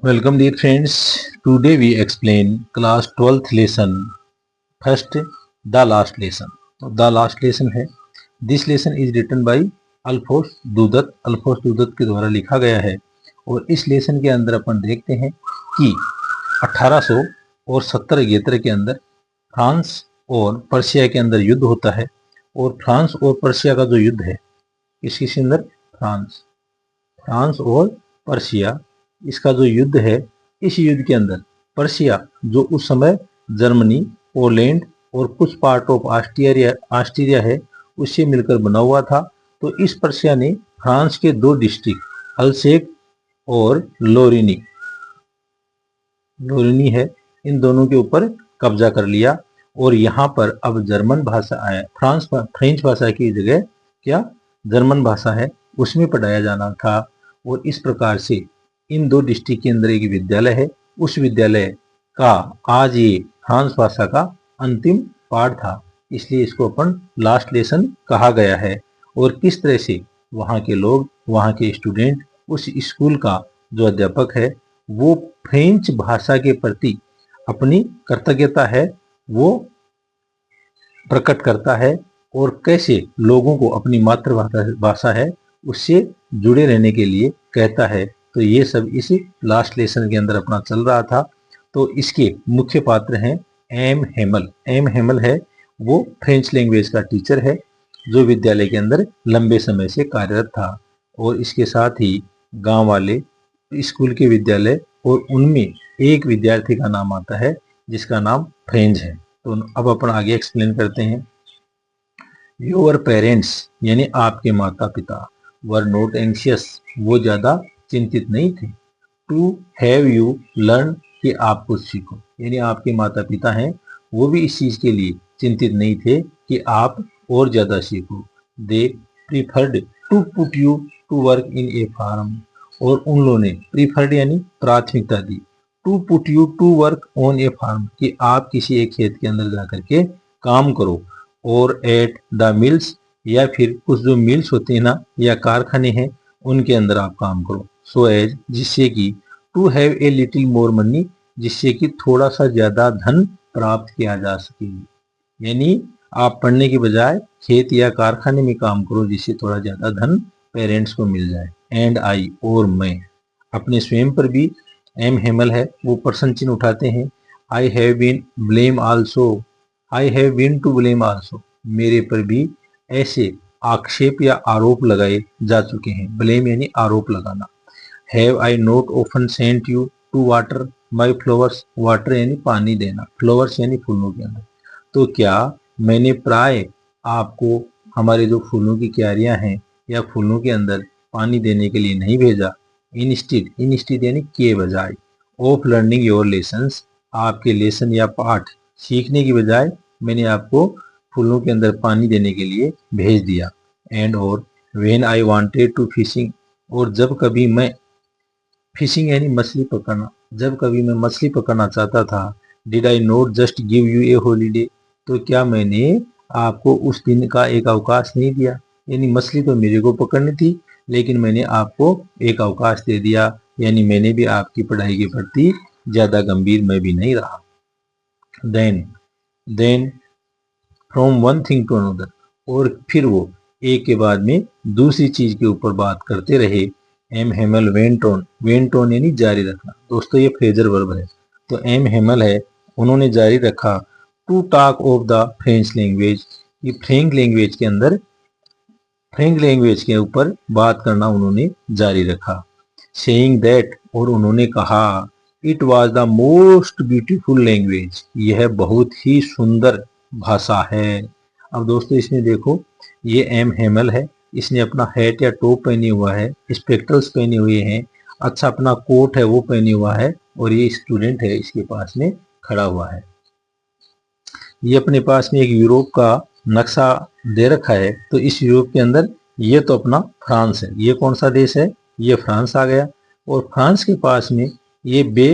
Welcome dear friends. Today we explain class 12th lesson. First, the last lesson. The last lesson है. This lesson is written by अल्फोस दूदत. अल्फोस दूदत के द्वारा लिखा गया है और इस लेसन के अंदर अपन देखते हैं कि 1800 और 70 के अंदर फ्रांस और पर्शिया के अंदर युद्ध होता है और फ्रांस और पर्शिया का जो युद्ध है इसके अंदर फ्रांस और पर्शिया इसका जो युद्ध है, इस युद्ध के अंदर पर्शिया जो उस समय जर्मनी, पोलैंड और कुछ पार्ट ऑफ ऑस्ट्रिया है उससे मिलकर बना हुआ था। तो इस पर्शिया ने फ्रांस के दो डिस्ट्रिक्ट अल्सेक और लोरिनी है, इन दोनों के ऊपर कब्जा कर लिया और यहाँ पर अब जर्मन भाषा आया। फ्रेंच भाषा की जगह क्या जर्मन भाषा है उसमें पढ़ाया जाना था और इस प्रकार से इन दो डिस्ट्रिक्ट के अंदर एक विद्यालय है। उस विद्यालय का आज ये फ्रांस भाषा का अंतिम पाठ था, इसलिए इसको अपन लास्ट लेसन कहा गया है। और किस तरह से वहाँ के लोग, वहाँ के स्टूडेंट, उस स्कूल का जो अध्यापक है वो फ्रेंच भाषा के प्रति अपनी कृतज्ञता है वो प्रकट करता है और कैसे लोगों को अपनी मातृभाषा है उससे जुड़े रहने के लिए कहता है। तो ये सब इस लास्ट लेसन के अंदर अपना चल रहा था। तो इसके मुख्य पात्र हैं एम हेमल। एम हेमल है वो फ्रेंच लैंग्वेज का टीचर है जो विद्यालय के अंदर लंबे समय से कार्यरत था और इसके साथ ही गांव वाले स्कूल के विद्यालय और उनमें एक विद्यार्थी का नाम आता है जिसका नाम फ्रेंच है। तो अब अपन आगे एक्सप्लेन करते हैं। योर पेरेंट्स यानी आपके माता पिता वर नॉट एंशियस, वो ज्यादा चिंतित नहीं थे। टू हैव यू लर्न, कि आप कुछ सीखो, यानी आपके माता पिता हैं वो भी इस चीज के लिए चिंतित नहीं थे कि आप और ज्यादा सीखो। They preferred to put you to work in a farm, और उन लोगों ने प्रीफर्ड यानी प्राथमिकता दी to put you to work on a farm, कि आप किसी एक खेत के अंदर जाकर के काम करो। और एट द मिल्स, या फिर कुछ जो मिल्स होते हैं ना या कारखाने हैं उनके अंदर आप काम करो। सो एज, जिससे कि to have a little more money, जिससे कि थोड़ा सा ज्यादा धन प्राप्त किया जा सके। यानी आप पढ़ने के बजाय खेत या कारखाने में काम करो जिससे थोड़ा ज्यादा धन पेरेंट्स को मिल जाए। एंड आई, और मैं, अपने स्वयं पर भी एम हेमल है वो प्रश्न चिन्ह उठाते हैं। I have been blame also, I have been to blame also, मेरे पर भी ऐसे आक्षेप या आरोप लगाए जा चुके हैं। ब्लेम यानी आरोप लगाना। Have I not often sent you to water my flowers, water यानी पानी देना, फ्लावर्स यानी फूलों के अंदर। तो क्या मैंने प्राय आपको हमारे जो फूलों की क्यारियां हैं या फूलों के अंदर पानी देने के लिए नहीं भेजा। इंस्टीड यानी के बजाय, ऑफ लर्निंग योर लेसन्स, आपके लेसन या पाठ सीखने की बजाय मैंने आपको फूलों के अंदर पानी देने के लिए भेज दिया। एंड और when I wanted to fishing, और जब कभी मैं, फिशिंग यानी मछली पकड़ना, जब कभी मैं मछली पकड़ना चाहता था। Did I not just give U A holiday, तो क्या मैंने आपको उस दिन का एक अवकाश नहीं दिया। यानी मछली तो मेरे को पकड़नी थी लेकिन मैंने आपको एक अवकाश दे दिया, यानी मैंने भी आपकी पढ़ाई के प्रति ज्यादा गंभीर मैं भी नहीं रहा। Then from one thing to another, और फिर वो एक के बाद में दूसरी चीज के ऊपर बात करते रहे। M Hamel went on, went on यानी जारी रखना। दोस्तों ये फ्रेजर वर्ब है। तो एम हेमल है उन्होंने जारी रखा to talk of the French language, ये फ्रेंच लैंग्वेज के अंदर फ्रेंच लैंग्वेज के ऊपर बात करना उन्होंने जारी रखा। सेइंग दैट, और उन्होंने कहा it was the most beautiful language, यह बहुत ही सुंदर भाषा है। अब दोस्तों इसमें देखो ये एम हेमल है, इसने अपना हैट या टोप पहने हुआ है, स्पेक्टल्स पहने हुए हैं, अच्छा अपना कोट है वो पहने हुआ है और ये स्टूडेंट है इसके पास में खड़ा हुआ है। ये अपने पास में एक यूरोप का नक्शा दे रखा है। तो इस यूरोप के अंदर ये तो अपना फ्रांस है, ये कौन सा देश है, ये फ्रांस आ गया। और फ्रांस के पास में ये बे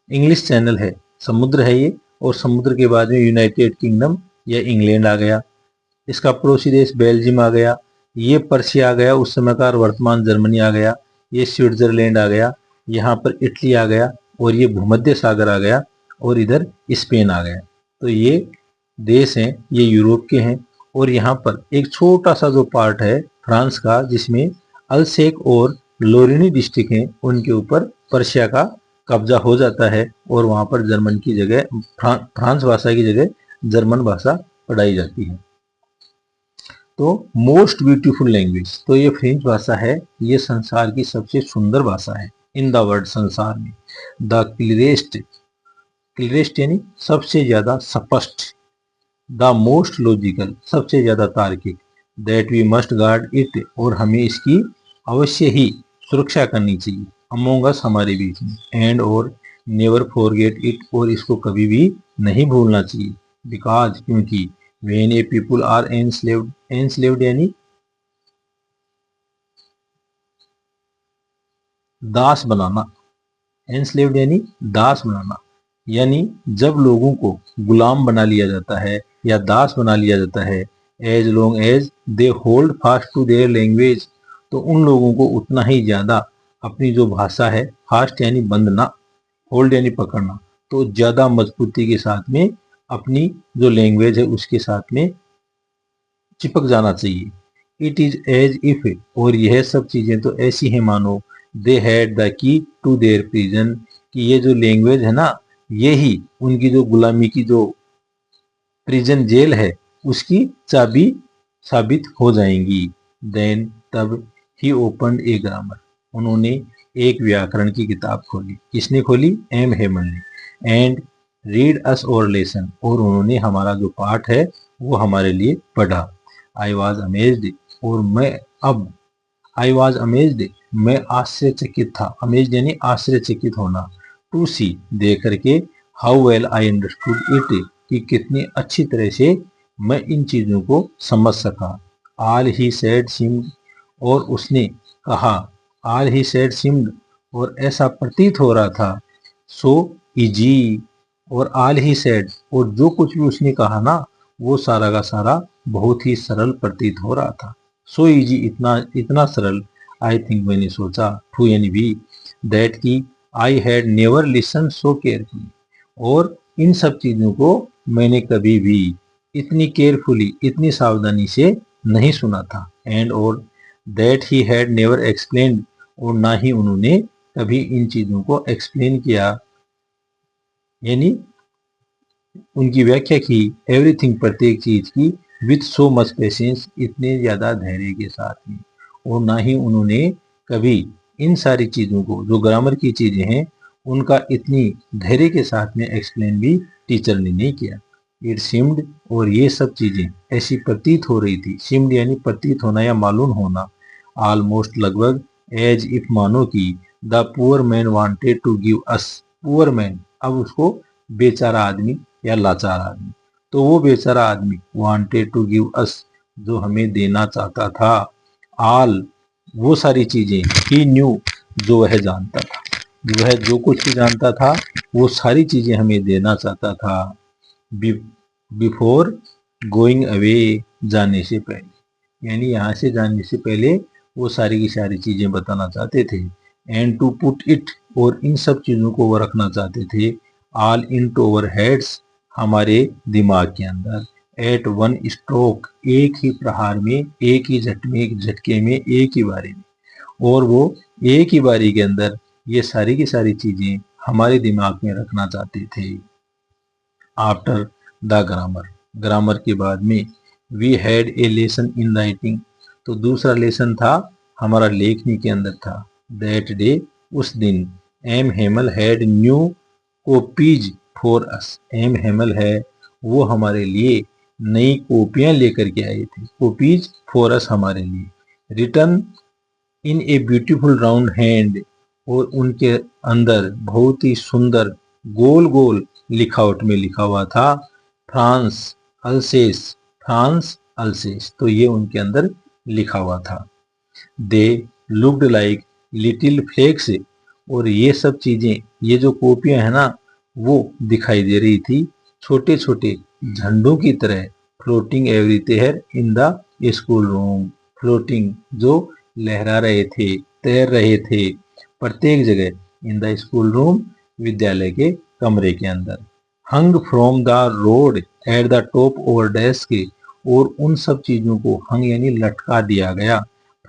इंग्लिश चैनल है, समुद्र है ये, और समुद्र के बाद में यूनाइटेड किंगडम या इंग्लैंड आ गया। इसका पड़ोसी देश बेल्जियम आ गया, ये पर्शिया आ गया, उस समय का वर्तमान जर्मनी आ गया, ये स्विट्जरलैंड आ गया, यहाँ पर इटली आ गया और ये भूमध्य सागर आ गया और इधर स्पेन आ गया। तो ये देश हैं, ये यूरोप के हैं। और यहाँ पर एक छोटा सा जो पार्ट है फ्रांस का, जिसमें अल्सेक और लोरेनी डिस्ट्रिक्ट हैं, उनके ऊपर पर्शिया का कब्जा हो जाता है और वहाँ पर जर्मन की जगह फ्रांस भाषा की जगह जर्मन भाषा पढ़ाई जाती है। तो मोस्ट ब्यूटीफुल लैंग्वेज, तो ये फ्रेंच भाषा है, ये संसार की सबसे सुंदर भाषा है। इन द वर्ल्ड, संसार में। द क्लियरेस्ट, क्लियरेस्ट यानी सबसे ज्यादा स्पष्ट। द मोस्ट लॉजिकल, सबसे ज्यादा तार्किक। That we must guard it, और हमें इसकी अवश्य ही सुरक्षा करनी चाहिए। अमोंग अस, हमारे बीच में। एंड और नेवर फॉरगेट इट, और इसको कभी भी नहीं भूलना चाहिए। बिकॉज, क्योंकि when a people are enslaved, enslaved यानी दास बनाना, enslaved यानी दास बनाना, यानी जब लोगों को गुलाम बना लिया जाता है या दास बना लिया जाता है, as long as they hold fast to their language, तो उन लोगों को उतना ही ज्यादा अपनी जो भाषा है, फास्ट यानी बंधना, होल्ड यानी पकड़ना, तो ज्यादा मजबूती के साथ में अपनी जो लैंग्वेज है उसके साथ में चिपक जाना चाहिए। इट इज एज इफ, और यह सब चीजें तो ऐसी हैं मानो they had the key to their prison, कि ये जो लैंग्वेज है ना, यही उनकी जो गुलामी की जो प्रिजन जेल है उसकी चाबी साबित हो जाएंगी। देन, तब ही ओपन ए ग्रामर, उन्होंने एक व्याकरण की किताब खोली। किसने खोली? एम हेमन ने। एंड रीड अस और लेसन, और उन्होंने हमारा जो पाठ है वो हमारे लिए पढ़ा। आई वॉज अमेज्ड, और मैं अब, आई वॉज अमेज्ड, मैं आश्चर्यचकित था। अमेज्ड यानी आश्चर्यचकित होना। टू सी, देख करके, how well I understood it, कि कितनी अच्छी तरह से मैं इन चीजों को समझ सका। आल ही सेड सीम्ड, और उसने कहा, आल ही सेड सीम्ड, और ऐसा प्रतीत हो रहा था, सो इजी, और आल ही सेड, और जो कुछ भी उसने कहा ना, वो सारा का सारा बहुत ही सरल प्रतीत हो रहा था। सो इजी, इतना इतना सरल। आई थिंक, मैंने सोचा, टू यानी भी, दैट की I had never listen so carefully, और इन सब चीजों को मैंने कभी भी इतनी केयरफुली, इतनी सावधानी से नहीं सुना था। एंड और that he had never explained, और ना ही उन्होंने कभी इन चीजों को एक्सप्लेन किया, यानी उनकी व्याख्या की, एवरीथिंग, प्रत्येक चीज की, विथ सो मच पेशेंस, इतने ज्यादा धैर्य के साथ में। और ना ही उन्होंने कभी इन सारी चीजों को, जो ग्रामर की चीजें हैं, उनका इतनी धैर्य के साथ में एक्सप्लेन भी टीचर ने नहीं किया। इट सीम्ड, और ये सब चीजें ऐसी प्रतीत हो रही थी। सीम्ड यानी प्रतीत होना या मालूम होना। ऑलमोस्ट, लगभग, एज इफ, मानो की, the poor man wanted to give us, poor man, अब उसको बेचारा आदमी या लाचार आदमी, तो वो बेचारा आदमी वांटेड टू गिव अस, जो हमें देना चाहता था। आल, वो सारी चीजें, ही न्यू, जो वह जानता था, वह जो कुछ भी जानता था वो सारी चीजें हमें देना चाहता था। बिफोर गोइंग अवे, जाने से पहले, यानी यहाँ से जाने से पहले वो सारी की सारी चीजें बताना चाहते थे। एंड टू पुट इट, और इन सब चीजों को वो रखना चाहते थे, all into our heads, हमारे दिमाग के अंदर। एट वन स्ट्रोक, एक ही प्रहार में, एक ही झटके में, एक ही बारी में, और वो एक ही बारी के अंदर ये सारी की सारी चीजें हमारे दिमाग में रखना चाहते थे। आफ्टर द ग्रामर, ग्रामर के बाद में, we had a lesson in writing, तो दूसरा लेसन था हमारा लेखनी के अंदर था। दैट डे, उस दिन, M Hamel had new copies for us, M Hamel है वो हमारे लिए नई कॉपियां लेकर के आए थे। कॉपीज फॉर अस, हमारे लिए। Return in a beautiful round hand, और उनके अंदर बहुत ही सुंदर गोल गोल लिखावट में लिखा हुआ था, फ्रांस अल्सेस, फ्रांस अल्सेस, तो ये उनके अंदर लिखा हुआ था। They looked like little flags, और ये सब चीजें, ये जो कॉपियां है ना, वो दिखाई दे रही थी छोटे छोटे झंडों की तरह। Floating everywhere in the school room, floating, जो लहरा रहे थे, तैर रहे थे प्रत्येक जगह, इन द स्कूल रूम, विद्यालय के कमरे के अंदर। Hung from the rod at the top over desk, और उन सब चीजों को हंग यानी लटका दिया गया।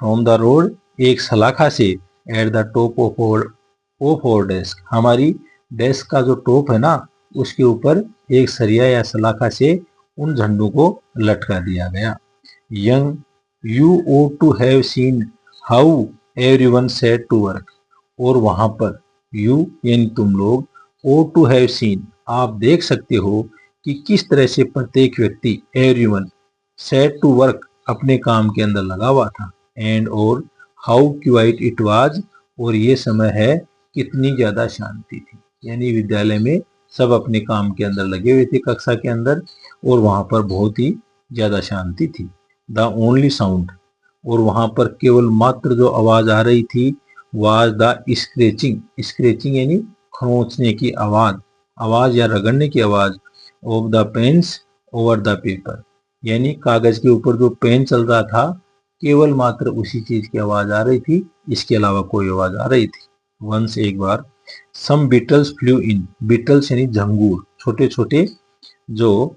फ्रॉम द रोड एक सलाखा से, eight the top of over desk हमारी डेस्क का जो टॉप है ना उसके ऊपर एक सरिया या सलाखा से उन झंडों को लटका दिया गया। Young you ought to have seen how everyone set to work, और वहां पर यू यानी तुम लोग, ओ टू हैव सीन आप देख सकते हो कि किस तरह से प्रत्येक व्यक्ति, एवरीवन सेट टू वर्क अपने काम के अंदर लगा हुआ था। एंड और हाउ क्वाइट इट वाज, और ये समय है कितनी ज्यादा शांति थी, यानी विद्यालय में सब अपने काम के अंदर लगे हुए थे कक्षा के अंदर, और वहां पर बहुत ही ज्यादा शांति थी। द ओनली साउंड, और वहां पर केवल मात्र जो आवाज आ रही थी, वाज द स्क्रेचिंग, स्क्रेचिंग यानी खरोंचने की आवाज, आवाज या रगड़ने की आवाज, of the pens over the paper, यानी कागज के ऊपर जो पेन चल रहा था केवल मात्र उसी चीज की आवाज आ रही थी, इसके अलावा कोई आवाज आ रही थी। वंस एक बार, सम बीटल्स फ्लू इन, बीटल्स यानी झंगूर, छोटे छोटे जो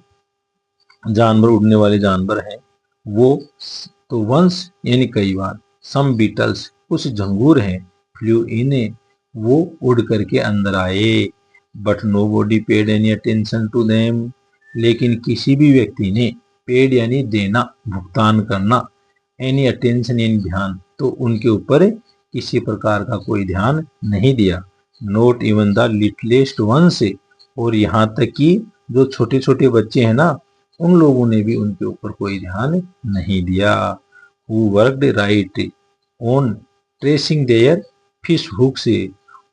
जानवर, उड़ने वाले जानवर हैं वो, तो वंस यानी कई बार, सम बीटल्स कुछ झंगूर हैं, फ्लू इन वो उड़ करके अंदर आए, but nobody paid any attention to them, लेकिन किसी भी व्यक्ति ने, पेड यानी देना, भुगतान करना, एनी अटेंशन यानी ध्यान, तो उनके ऊपर किसी प्रकार का कोई ध्यान नहीं दिया। Not even the littlest ones, और यहाँ तक कि जो छोटे छोटे बच्चे हैं ना उन लोगों ने भी उनके ऊपर कोई ध्यान नहीं दिया। Who worked right on tracing their fish hook से,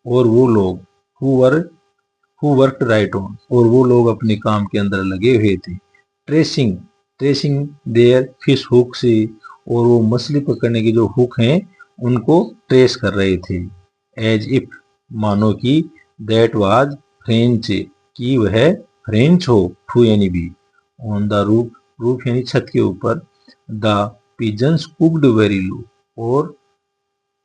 और वो लोग हु वर्कड राइट ऑन, और वो लोग अपने काम के अंदर लगे हुए थे। Tracing, tracing their fish hook से, और वो मछली पकड़ने की जो हुक हैं उनको ट्रेस कर रहे थे। एज इफ मानो कि, दैट वाज फ्रेंच कि वह फ्रेंच हो, टू यानी भी, ऑन द रूफ, रूफ यानी छत के ऊपर, the pigeons cooed very low, और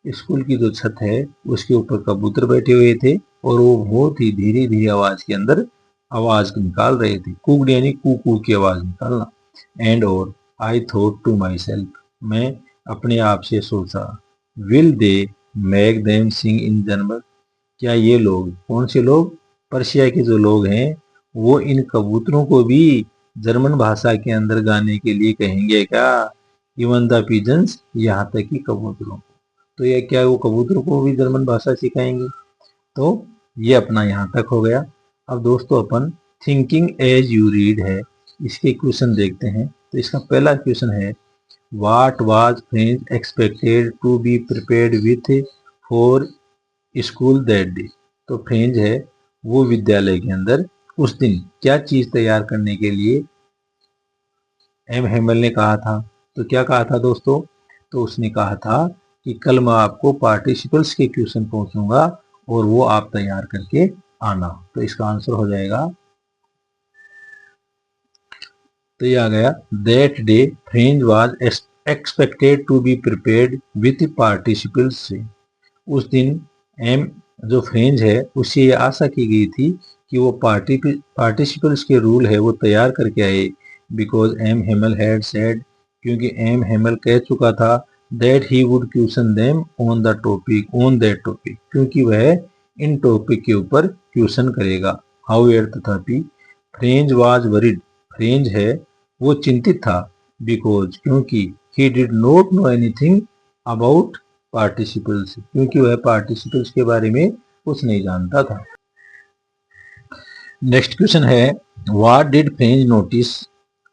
स्कूल की जो छत है उसके ऊपर कबूतर बैठे हुए थे और वो बहुत ही धीरे धीरे आवाज के अंदर आवाज निकाल रहे थे। कुक्ड यानी कू की आवाज निकालना। एंड और I thought to myself, मैं अपने आप से सोचा, will they make them sing in German, क्या ये लोग, कौन से लोग, पर्शिया के जो लोग हैं, वो इन कबूतरों को भी जर्मन भाषा के अंदर गाने के लिए कहेंगे क्या? इवन द पिजन्स, यहाँ तक कि कबूतरों को, तो ये क्या वो कबूतरों को भी जर्मन भाषा सिखाएंगे? तो ये अपना यहाँ तक हो गया। अब दोस्तों अपन थिंकिंग एज यू रीड है, इसके क्वेश्चन देखते हैं। तो इसका पहला क्वेश्चन है, what was Franz expected to be prepared with for school that day. तो फ्रेंच है वो विद्यालय के अंदर उस दिन क्या चीज तैयार करने के लिए एम हेमल ने कहा था। तो क्या कहा था दोस्तों? तो उसने कहा था कि कल मैं आपको पार्टिसिपल्स के क्वेश्चन पहुंचूंगा और वो आप तैयार करके आना। तो इसका आंसर हो जाएगा, तो ये आ गया, that day Franz was expected to be prepared with participles से। उस दिन एम जो फ्रेंच है उससे ये आशा की गई थी कि वो पार्टिसिपल्स के रूल है वो तैयार करके आए। Because M Hamel had said, क्योंकि एम हेमल कह चुका था, that he would question them on the topic, on that topic, क्योंकि वह इन टॉपिक के ऊपर क्वेश्चन करेगा। हाउएवर तथापि, फ्रेंच वाज वरीड, फ्रेंच है वो चिंतित था, बिकॉज क्योंकि he did not know anything about participles, क्योंकि वह पार्टिसिपल्स के बारे में कुछ नहीं जानता था। नेक्स्ट क्वेश्चन है, what did French notice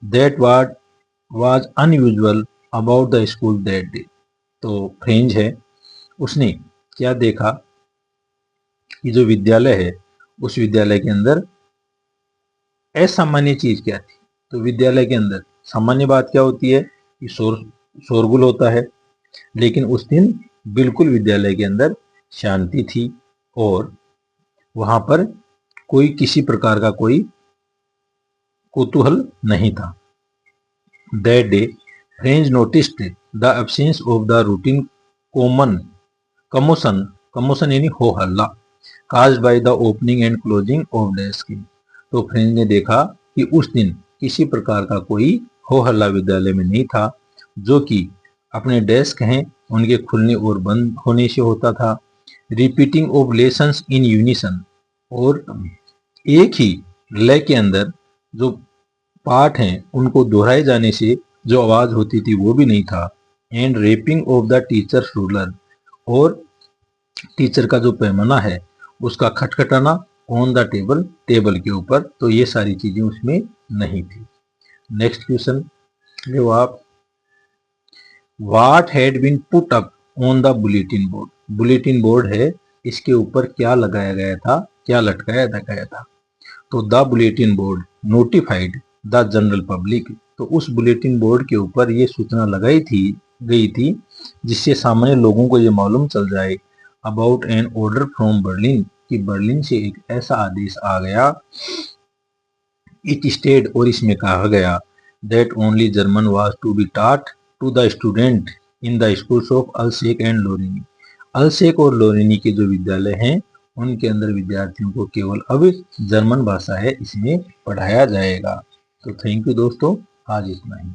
that was unusual about the school that day. तो फ्रेंच है उसने क्या देखा कि जो विद्यालय है उस विद्यालय के अंदर असामान्य चीज क्या थी। तो विद्यालय के अंदर सामान्य बात क्या होती है कि शोरगुल होता है, लेकिन उस दिन बिल्कुल विद्यालय के अंदर शांति थी और वहां पर कोई किसी प्रकार का कोई कौतूहल नहीं था। That day French noticed the absence of the routine commotion, commotion यानी हो हल्ला, caused by the opening and closing of desk। तो फ्रेंच ने देखा कि उस दिन किसी प्रकार का कोई हो हल्ला विद्यालय में नहीं था, जो कि अपने डेस्क हैं उनके खुलने और बंद होने से होता था। Repeating of lessons in unison, और एक ही लय के अंदर जो पाठ हैं उनको दोहराए जाने से जो आवाज होती थी वो भी नहीं था। And rapping of the teachers ruler, और टीचर का जो पैमाना है उसका खटखटाना ऑन द टेबल, टेबल के ऊपर, तो ये सारी चीजें उसमें नहीं थी। नेक्स्ट क्वेश्चन लो आप, what had been put up on the bulletin board. Bulletin board है, इसके ऊपर क्या लगाया गया था, क्या लटकाया गया था। तो the bulletin board notified the general public, तो उस बुलेटिन बोर्ड के ऊपर ये सूचना लगाई गई थी जिससे सामान्य लोगों को ये मालूम चल जाए about an order from Berlin, कि बर्लिन से एक ऐसा आदेश आ गया। इट स्टेड, और इसमें कहा गया that only German was to be taught to the student in the schools of Alsace and Lorraine. Alsace और लोरेनी के जो विद्यालय हैं उनके अंदर विद्यार्थियों को केवल अब जर्मन भाषा है इसमें पढ़ाया जाएगा। तो थैंक यू दोस्तों, आज इतना ही।